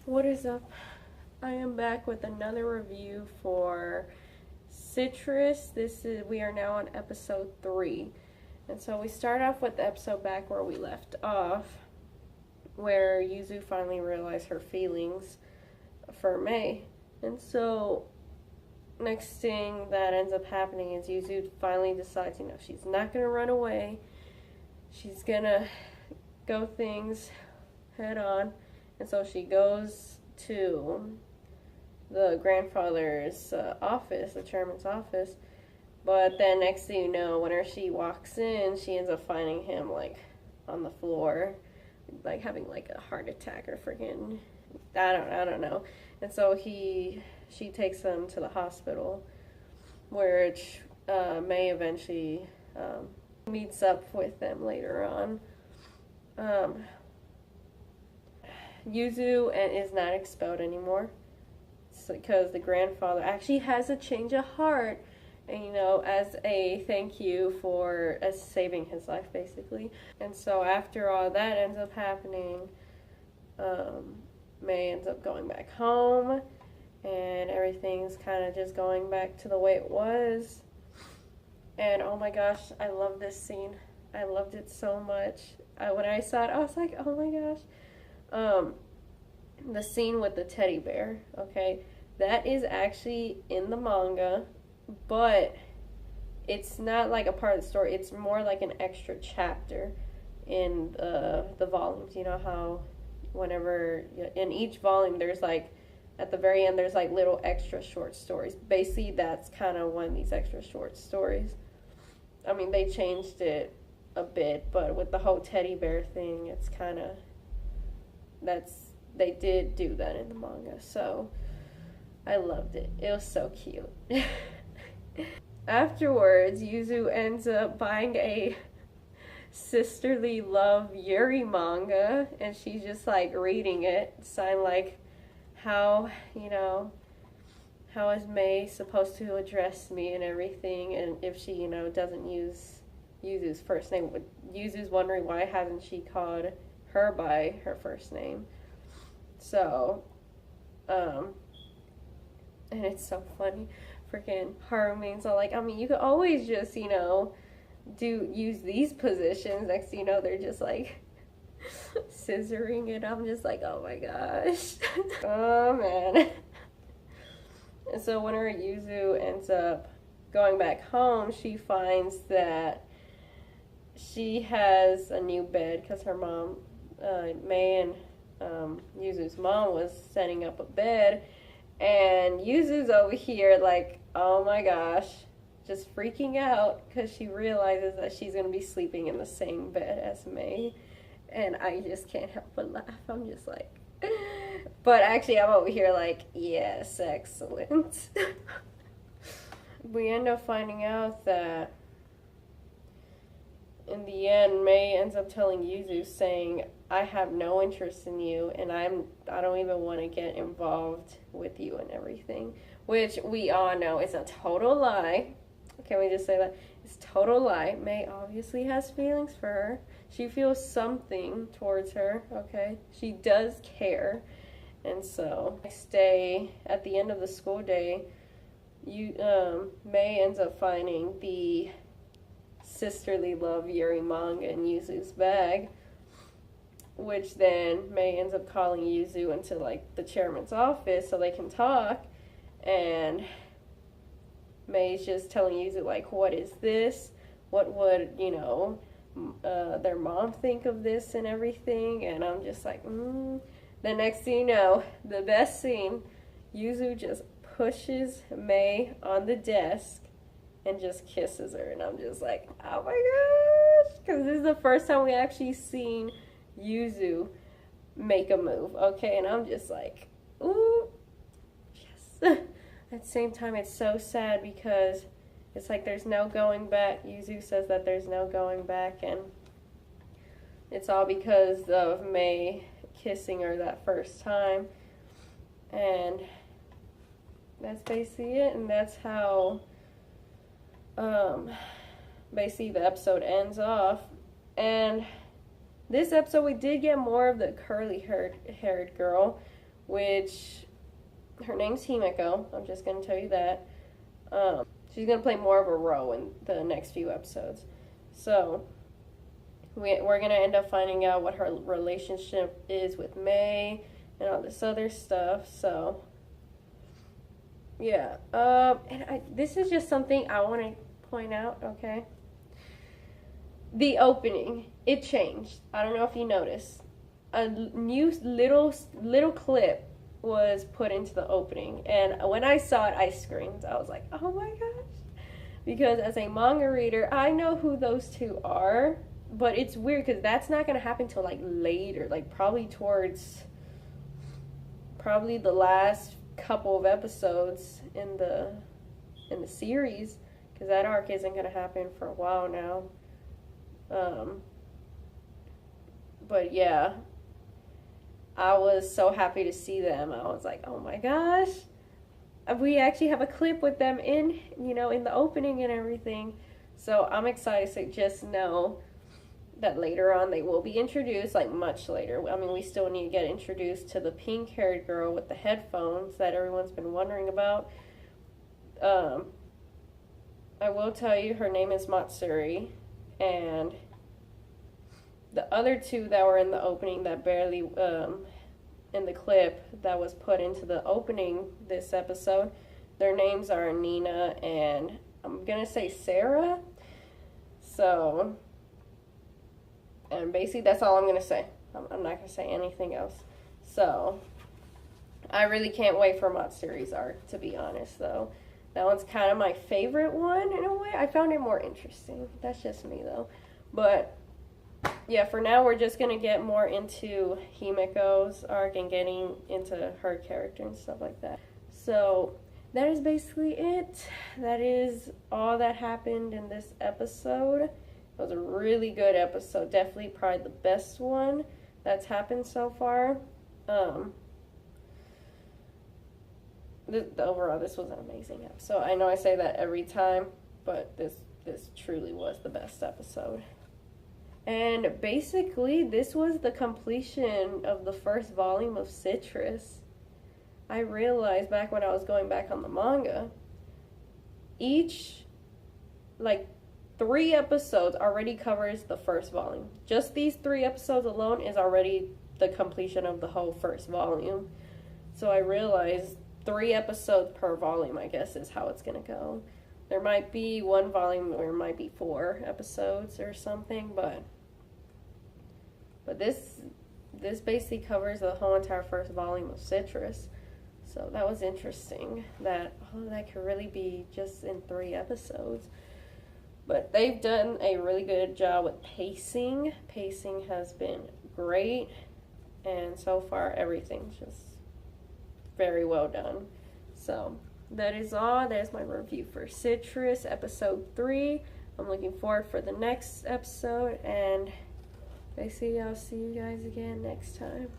What is up? I am back with another review for Citrus. We are now on episode 3. And so we start off with the episode back where we left off, where Yuzu finally realized her feelings for Mei. And so next thing that ends up happening is Yuzu finally decides, she's not gonna run away. She's gonna go things head on. And so she goes to the grandfather's office, the chairman's office. But then next thing you know, whenever she walks in, she ends up finding him like on the floor, like having like a heart attack or freaking I don't know. And so she takes him to the hospital, where Mei eventually meets up with them later on. Yuzu is not expelled anymore. It's because the grandfather actually has a change of heart, and as a thank you for saving his life, basically. And so after all that ends up happening, Mei ends up going back home, and everything's kind of just going back to the way it was. And oh my gosh, I love this scene. I loved it so much. When I saw it, I was like, oh my gosh. The scene with the teddy bear, okay, that is actually in the manga, but it's not like a part of the story. It's more like an extra chapter in the volumes. You know how whenever in each volume there's like at the very end there's like little extra short stories. Basically that's kind of one of these extra short stories. I mean, they changed it a bit, but with the whole teddy bear thing, it's kind of they did do that in the manga, so I loved it. It was so cute. Afterwards, Yuzu ends up buying a sisterly love Yuri manga, and she's just like reading it, signed like how is Mei supposed to address me and everything, and if she doesn't use Yuzu's first name. Yuzu's wondering why hasn't she called her by her first name. So, and it's so funny. Freaking Harumi's all like, I mean, you could always just, use these positions. Next thing you know, they're just like scissoring it. I'm just like, oh my gosh. Oh man. And so whenever Yuzu ends up going back home, she finds that she has a new bed because her mom, Mei and Yuzu's mom was setting up a bed, and Yuzu's over here like, oh my gosh, just freaking out because she realizes that she's going to be sleeping in the same bed as Mei, and I just can't help but laugh. I'm just like, but actually I'm over here like, yes, excellent. We end up finding out that in the end, Mei ends up telling Yuzu, saying, I have no interest in you, and I don't even want to get involved with you and everything. Which we all know is a total lie. Can we just say that? It's a total lie. Mei obviously has feelings for her. She feels something towards her, okay? She does care. And so, next day, at the end of the school day, Mei ends up finding the sisterly love Yuri manga in Yuzu's bag, which then Mei ends up calling Yuzu into like the chairman's office so they can talk, and Mei's just telling Yuzu like, what is this? What would their mom think of this and everything? And I'm just like, The next thing you know, the best scene, Yuzu just pushes Mei on the desk and just kisses her, and I'm just like, oh my gosh, because this is the first time we actually seen Yuzu make a move, okay, and I'm just like, ooh, yes. At the same time, it's so sad because it's like there's no going back. Yuzu says that there's no going back, and it's all because of Mei kissing her that first time, and that's basically it, and that's how basically the episode ends off. And this episode we did get more of the curly haired girl, which her name's Himeko. I'm just gonna tell you that. She's gonna play more of a role in the next few episodes. So we're gonna end up finding out what her relationship is with May and all this other stuff. So yeah, this is just something I want to point out. Okay, the opening, it changed. I don't know if you noticed. A new little clip was put into the opening, and when I saw it, I screamed. I was like, oh my gosh, because as a manga reader, I know who those two are, but it's weird because that's not going to happen till like later, like probably the last couple of episodes in the series, because that arc isn't going to happen for a while now. But yeah, I was so happy to see them. I was like, oh my gosh, we actually have a clip with them in the opening and everything. So I'm excited to just know that later on they will be introduced, like much later. I mean, we still need to get introduced to the pink-haired girl with the headphones that everyone's been wondering about. I will tell you, her name is Matsuri, and the other two that were in the opening that barely, in the clip that was put into the opening this episode, their names are Nina and I'm gonna say Sarah. So, and basically that's all I'm gonna say. I'm not gonna say anything else. So, I really can't wait for Matsuri's arc, to be honest, though. That one's kind of my favorite one in a way. I found it more interesting. That's just me, though. But yeah, for now we're just gonna get more into Himeko's arc and getting into her character and stuff like that. So that is basically it. That is all that happened in this episode. It was a really good episode. Definitely probably the best one that's happened so far. Overall, this was an amazing episode. I know I say that every time, but this truly was the best episode. And basically, this was the completion of the first volume of Citrus. I realized back when I was going back on the manga, each, 3 episodes already covers the first volume. Just these 3 episodes alone is already the completion of the whole first volume. So I realized 3 episodes per volume, I guess, is how it's going to go. There might be 1 volume or it might be 4 episodes or something, but this basically covers the whole entire first volume of Citrus. So that was interesting that all of that could really be just in 3 episodes. But they've done a really good job with pacing. Pacing has been great, and so far everything's just very well done. So that is all. There's my review for Citrus episode 3. I'm looking forward for the next episode, and basically I'll see you guys again next time.